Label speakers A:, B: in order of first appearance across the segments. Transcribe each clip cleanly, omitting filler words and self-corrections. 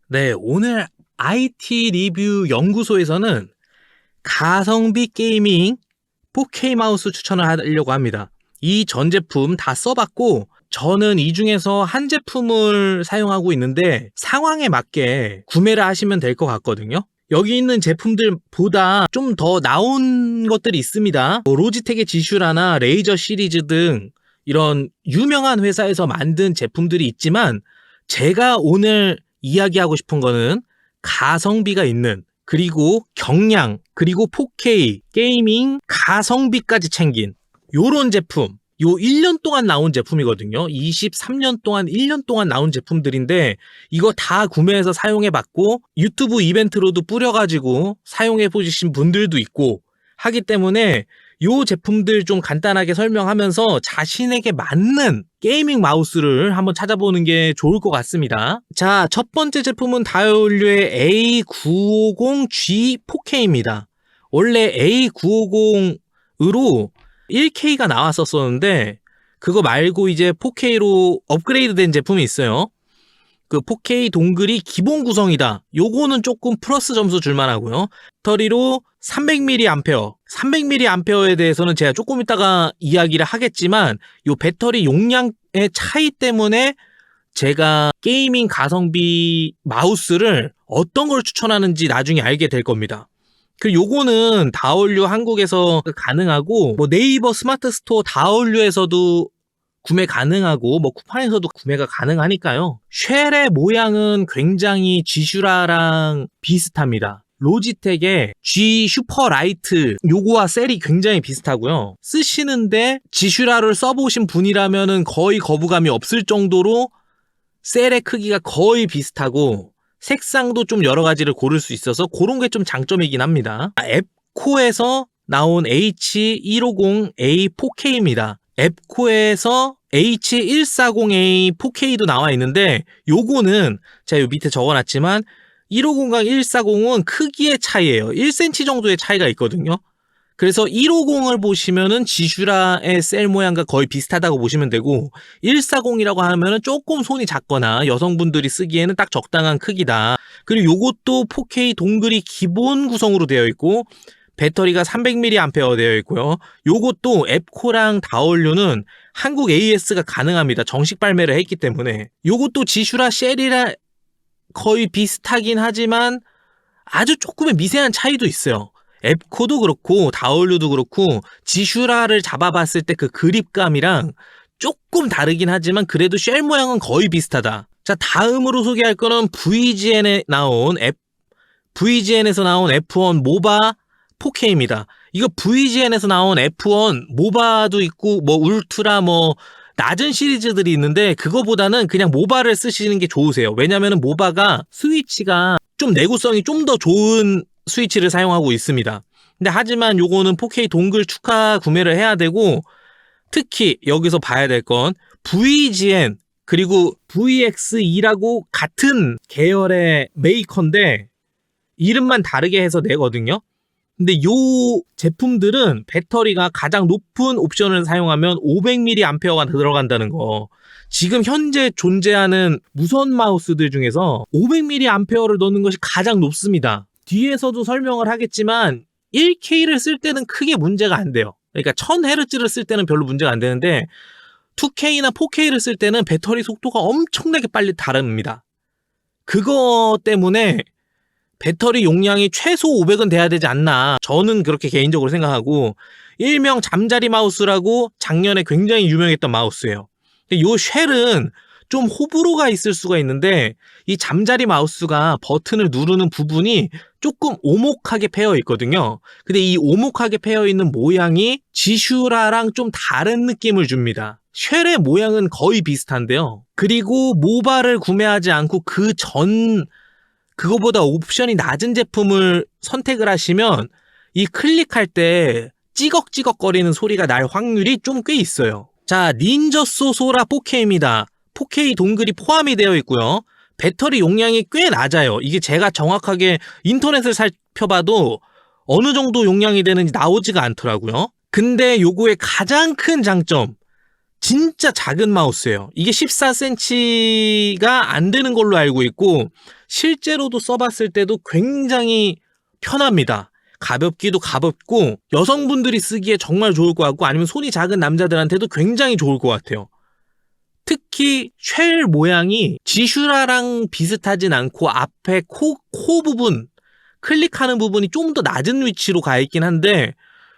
A: 네, 오늘 IT 리뷰 연구소에서는 가성비 게이밍 4K 마우스 추천을 하려고 합니다. 이 전 제품 다 써봤고 저는 이 중에서 한 제품을 사용하고 있는데 상황에 맞게 구매를 하시면 될 것 같거든요. 여기 있는 제품들보다 좀 더 나온 것들이 있습니다. 로지텍의 지슈라나 레이저 시리즈 등 이런 유명한 회사에서 만든 제품들이 있지만 제가 오늘 이야기하고 싶은 거는 가성비가 있는, 그리고 경량, 그리고 4K 게이밍 가성비까지 챙긴 요런 제품, 요 1년 동안 나온 제품이거든요. 23년 동안 1년 동안 나온 제품들인데 이거 다 구매해서 사용해봤고 유튜브 이벤트로도 뿌려가지고 사용해보신 분들도 있고 하기 때문에 요 제품들 좀 간단하게 설명하면서 자신에게 맞는 게이밍 마우스를 한번 찾아보는 게 좋을 것 같습니다. 자, 첫 번째 제품은 다이올류의 A950G 4K입니다. 원래 A950으로 1K가 나왔었는데 그거 말고 이제 4K로 업그레이드 된 제품이 있어요. 그 4K 동글이 기본 구성이다. 요거는 조금 플러스 점수 줄만하고요. 배터리로 300mAh, 300mAh에 대해서는 제가 조금 이따가 이야기를 하겠지만 요 배터리 용량의 차이 때문에 제가 게이밍 가성비 마우스를 어떤 걸 추천하는지 나중에 알게 될 겁니다. 그리고 요거는 다올류 한국에서 가능하고 뭐 네이버 스마트 스토어 다올류에서도 구매 가능하고 뭐 쿠팡에서도 구매가 가능하니까요. 쉘의 모양은 굉장히 G슈라랑 비슷합니다. 로지텍의 G 슈퍼라이트 요거와 셀이 굉장히 비슷하고요. 쓰시는데 G슈라를 써보신 분이라면 거의 거부감이 없을 정도로 셀의 크기가 거의 비슷하고 색상도 좀 여러 가지를 고를 수 있어서 그런 게 좀 장점이긴 합니다. 앱코에서 나온 H150A 4K입니다. 앱코에서 H140A 4K도 나와 있는데 요거는 제가 요 밑에 적어놨지만 150과 140은 크기의 차이예요. 1cm 정도의 차이가 있거든요. 그래서 150을 보시면은 지슈라의 셀 모양과 거의 비슷하다고 보시면 되고 140이라고 하면은 조금 손이 작거나 여성분들이 쓰기에는 딱 적당한 크기다. 그리고 요것도 4K 동글이 기본 구성으로 되어 있고 배터리가 300mAh 되어 있고요. 요것도 앱코랑 다올류는 한국 AS가 가능합니다. 정식 발매를 했기 때문에. 요것도 지슈라 쉘이랑 거의 비슷하긴 하지만 아주 조금의 미세한 차이도 있어요. 앱코도 그렇고 다올류도 그렇고 지슈라를 잡아봤을 때 그 그립감이랑 조금 다르긴 하지만 그래도 쉘 모양은 거의 비슷하다. 자, 다음으로 소개할 거는 VGN에서 나온 F1 모바 4K입니다. 이거 VGN에서 나온 F1 모바도 있고 뭐 울트라 뭐 낮은 시리즈들이 있는데 그거보다는 그냥 모바를 쓰시는 게 좋으세요. 왜냐면은 모바가 스위치가 좀 내구성이 좀 더 좋은 스위치를 사용하고 있습니다. 근데 하지만 요거는 4K 동글 추가 구매를 해야 되고 특히 여기서 봐야 될 건 VGN 그리고 VX2라고 같은 계열의 메이커인데 이름만 다르게 해서 내거든요. 근데 요 제품들은 배터리가 가장 높은 옵션을 사용하면 500mAh가 들어간다는 거. 지금 현재 존재하는 무선 마우스들 중에서 500mAh를 넣는 것이 가장 높습니다. 뒤에서도 설명을 하겠지만 1K를 쓸 때는 크게 문제가 안 돼요. 그러니까 1000Hz를 쓸 때는 별로 문제가 안 되는데 2K나 4K를 쓸 때는 배터리 속도가 엄청나게 빨리 다릅니다. 그거 때문에 배터리 용량이 최소 500은 돼야 되지 않나 저는 그렇게 개인적으로 생각하고 일명 잠자리 마우스라고 작년에 굉장히 유명했던 마우스예요. 요 쉘은 좀 호불호가 있을 수가 있는데 이 잠자리 마우스가 버튼을 누르는 부분이 조금 오목하게 패여 있거든요. 근데 이 오목하게 패여 있는 모양이 지슈라랑 좀 다른 느낌을 줍니다. 쉘의 모양은 거의 비슷한데요. 그리고 모바를 구매하지 않고 그거보다 옵션이 낮은 제품을 선택을 하시면 이 클릭할 때 찌걱찌걱거리는 소리가 날 확률이 좀 꽤 있어요. 자, 닌저소 소라 4K입니다. 4K 동글이 포함이 되어 있고요. 배터리 용량이 꽤 낮아요. 이게 제가 정확하게 인터넷을 살펴봐도 어느 정도 용량이 되는지 나오지가 않더라고요. 근데 요거의 가장 큰 장점, 진짜 작은 마우스예요. 이게 14cm가 안 되는 걸로 알고 있고 실제로도 써봤을 때도 굉장히 편합니다. 가볍기도 가볍고 여성분들이 쓰기에 정말 좋을 것 같고 아니면 손이 작은 남자들한테도 굉장히 좋을 것 같아요. 특히 쉘 모양이 지슈라랑 비슷하진 않고 앞에 코 부분, 클릭하는 부분이 좀 더 낮은 위치로 가 있긴 한데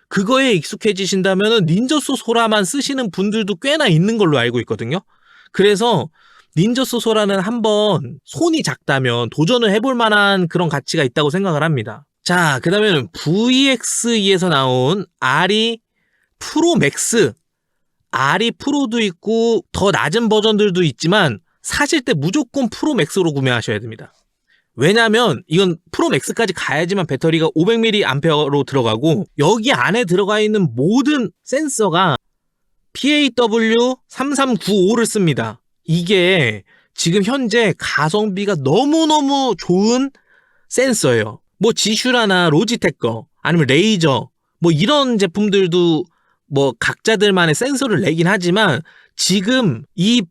A: 그거에 익숙해지신다면 닌저소 소라만 쓰시는 분들도 꽤나 있는 걸로 알고 있거든요. 그래서 닌저소 소라는 한번 손이 작다면 도전을 해볼 만한 그런 가치가 있다고 생각을 합니다. 자, 그 다음에는 VX2에서 나온 RE 프로 맥스. RE 프로도 있고 더 낮은 버전들도 있지만 사실 때 무조건 프로 맥스로 구매하셔야 됩니다. 왜냐면 이건 프로 맥스까지 가야지만 배터리가 500mAh로 들어가고 여기 안에 들어가 있는 모든 센서가 PAW3395를 씁니다. 이게 지금 현재 가성비가 너무너무 좋은 센서예요. 뭐 지슈라나 로지텍 거 아니면 레이저 뭐 이런 제품들도 뭐 각자들만의 센서를 내긴 하지만 지금 이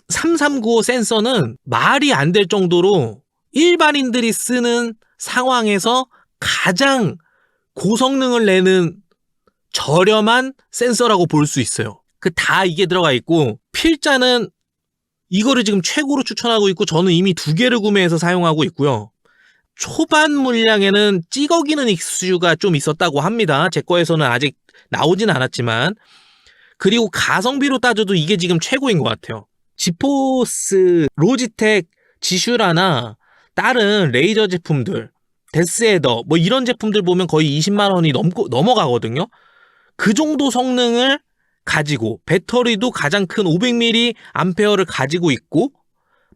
A: 3395 센서는 말이 안 될 정도로 일반인들이 쓰는 상황에서 가장 고성능을 내는 저렴한 센서라고 볼 수 있어요. 다 이게 들어가 있고 필자는 이거를 지금 최고로 추천하고 있고 저는 이미 2개를 구매해서 사용하고 있고요. 초반 물량에는 찌꺼기는 이슈가 좀 있었다고 합니다. 제 거에서는 아직 나오진 않았지만 그리고 가성비로 따져도 이게 지금 최고인 것 같아요. 지포스, 로지텍, 지슈라나 다른 레이저 제품들, 데스헤더 뭐 이런 제품들 보면 거의 20만 원이 넘어가거든요. 그 정도 성능을 가지고 배터리도 가장 큰 500mAh를 가지고 있고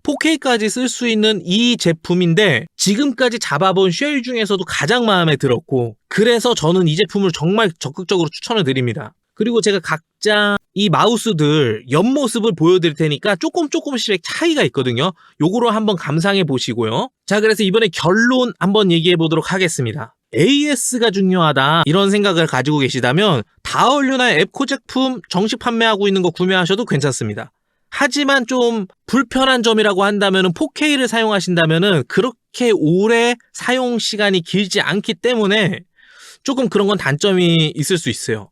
A: 4K까지 쓸 수 있는 이 제품인데 지금까지 잡아본 쉘 중에서도 가장 마음에 들었고 그래서 저는 이 제품을 정말 적극적으로 추천을 드립니다. 그리고 제가 각자 이 마우스들 옆모습을 보여드릴 테니까 조금씩 차이가 있거든요. 요거로 한번 감상해 보시고요. 자, 그래서 이번에 결론 한번 얘기해 보도록 하겠습니다. AS가 중요하다 이런 생각을 가지고 계시다면 다얼류나 앱코 제품 정식 판매하고 있는 거 구매하셔도 괜찮습니다. 하지만 좀 불편한 점이라고 한다면 4K를 사용하신다면 그렇게 오래 사용 시간이 길지 않기 때문에 조금 그런 건 단점이 있을 수 있어요.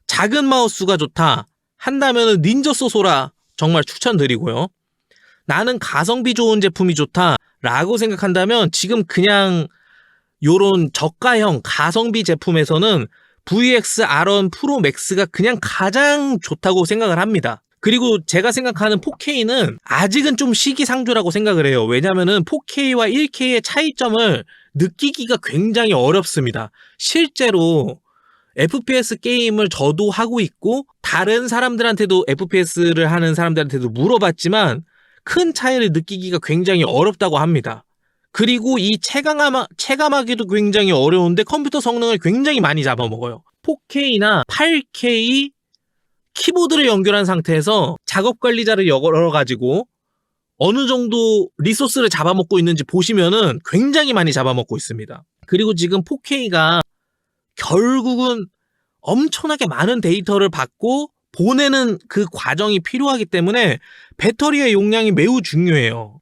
A: 작은 마우스가 좋다 한다면 닌저소 소라 정말 추천드리고요. 나는 가성비 좋은 제품이 좋다 라고 생각한다면 지금 그냥 요런 저가형 가성비 제품에서는 VX R1 프로 맥스가 그냥 가장 좋다고 생각을 합니다. 그리고 제가 생각하는 4K는 아직은 좀 시기상조라고 생각을 해요. 왜냐면은 4K와 1K의 차이점을 느끼기가 굉장히 어렵습니다. 실제로 FPS 게임을 저도 하고 있고 다른 사람들한테도 FPS를 하는 사람들한테도 물어봤지만 큰 차이를 느끼기가 굉장히 어렵다고 합니다. 그리고 이 체감하기도 굉장히 어려운데 컴퓨터 성능을 굉장히 많이 잡아먹어요. 4K나 8K 키보드를 연결한 상태에서 작업 관리자를 열어가지고 어느 정도 리소스를 잡아먹고 있는지 보시면은 굉장히 많이 잡아먹고 있습니다. 그리고 지금 4K가 결국은 엄청나게 많은 데이터를 받고 보내는 그 과정이 필요하기 때문에 배터리의 용량이 매우 중요해요.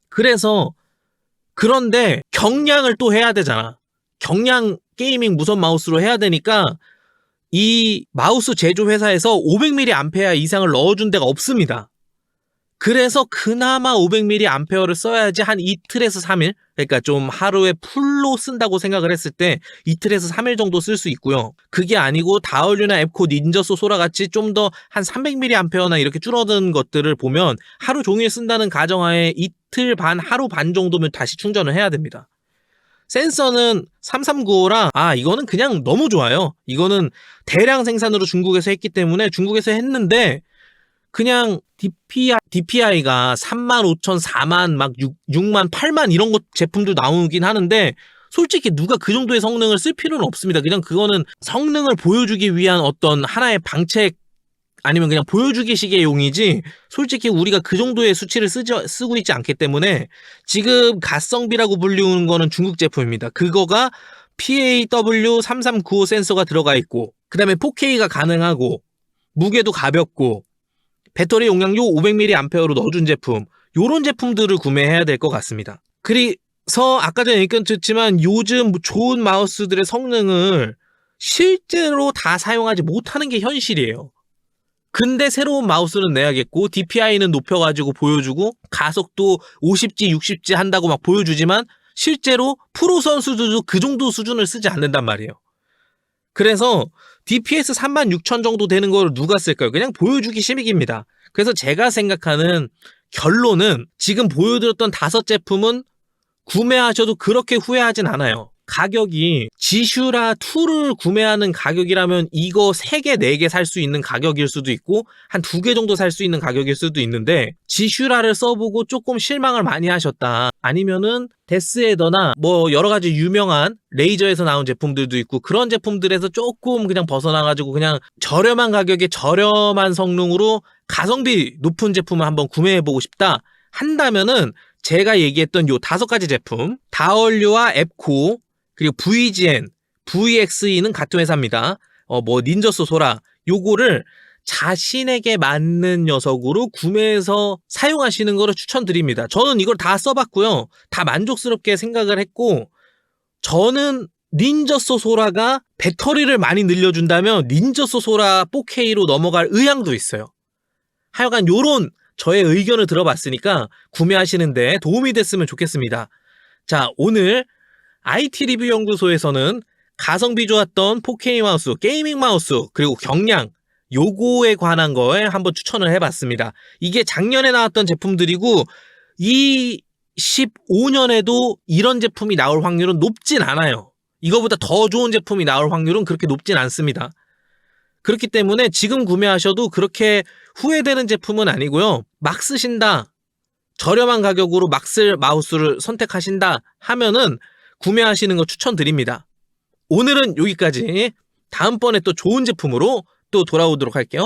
A: 그런데 경량을 또 해야 되잖아. 경량 게이밍 무선 마우스로 해야 되니까 이 마우스 제조 회사에서 500mAh 이상을 넣어준 데가 없습니다. 그래서 그나마 500mAh를 써야지 한 이틀에서 3일, 그러니까 좀 하루에 풀로 쓴다고 생각을 했을 때 이틀에서 3일 정도 쓸 수 있고요. 그게 아니고 다얼류나 앱코, 닌저소 소라 같이 좀 더 한 300mAh나 이렇게 줄어든 것들을 보면 하루 종일 쓴다는 가정하에 이틀 반, 하루 반 정도면 다시 충전을 해야 됩니다. 센서는 3395랑 이거는 그냥 너무 좋아요. 이거는 대량 생산으로 중국에서 했기 때문에 중국에서 했는데 그냥 DPI가 35,000, 4만, 막 6만, 8만 이런 것 제품도 나오긴 하는데 솔직히 누가 그 정도의 성능을 쓸 필요는 없습니다. 그냥 그거는 성능을 보여주기 위한 어떤 하나의 방책 아니면 그냥 보여주기식의 용이지 솔직히 우리가 그 정도의 수치를 쓰고 있지 않기 때문에 지금 가성비라고 불리우는 거는 중국 제품입니다. 그거가 PAW3395 센서가 들어가 있고 그 다음에 4K가 가능하고 무게도 가볍고 배터리 용량도 500mAh로 넣어준 제품 요런 제품들을 구매해야 될 것 같습니다. 아까 전에 얘기 드렸지만 요즘 좋은 마우스들의 성능을 실제로 다 사용하지 못하는 게 현실이에요. 근데 새로운 마우스는 내야겠고 DPI는 높여가지고 보여주고 가속도 50G, 60G 한다고 막 보여주지만 실제로 프로 선수들도 그 정도 수준을 쓰지 않는단 말이에요. 그래서 DPS 36,000 정도 되는 걸 누가 쓸까요? 그냥 보여주기 심익입니다. 그래서 제가 생각하는 결론은 지금 보여드렸던 5제품은 구매하셔도 그렇게 후회하진 않아요. 가격이 지슈라2를 구매하는 가격이라면 이거 3개, 4개 살 수 있는 가격일 수도 있고 한 2개 정도 살 수 있는 가격일 수도 있는데 지슈라를 써보고 조금 실망을 많이 하셨다. 아니면은 데스헤더나 뭐 여러 가지 유명한 레이저에서 나온 제품들도 있고 그런 제품들에서 조금 그냥 벗어나가지고 그냥 저렴한 가격에 저렴한 성능으로 가성비 높은 제품을 한번 구매해보고 싶다 한다면은 제가 얘기했던 요 5가지 제품 다얼류와 앱코 그리고 VGN, VXE는 같은 회사입니다. 뭐 닌저소 소라 요거를 자신에게 맞는 녀석으로 구매해서 사용하시는 거를 추천드립니다. 저는 이걸 다 써봤고요. 다 만족스럽게 생각을 했고 저는 닌저소 소라가 배터리를 많이 늘려준다면 닌저소 소라 4K로 넘어갈 의향도 있어요. 하여간 요런 저의 의견을 들어봤으니까 구매하시는데 도움이 됐으면 좋겠습니다. 자, 오늘 IT 리뷰 연구소에서는 가성비 좋았던 4K 마우스, 게이밍 마우스, 그리고 경량 요거에 관한 거에 한번 추천을 해봤습니다. 이게 작년에 나왔던 제품들이고 15년에도 이런 제품이 나올 확률은 높진 않아요. 이거보다 더 좋은 제품이 나올 확률은 그렇게 높진 않습니다. 그렇기 때문에 지금 구매하셔도 그렇게 후회되는 제품은 아니고요. 막 쓰신다, 저렴한 가격으로 막 쓸 마우스를 선택하신다 하면은 구매하시는 거 추천드립니다. 오늘은 여기까지. 다음번에 또 좋은 제품으로 또 돌아오도록 할게요.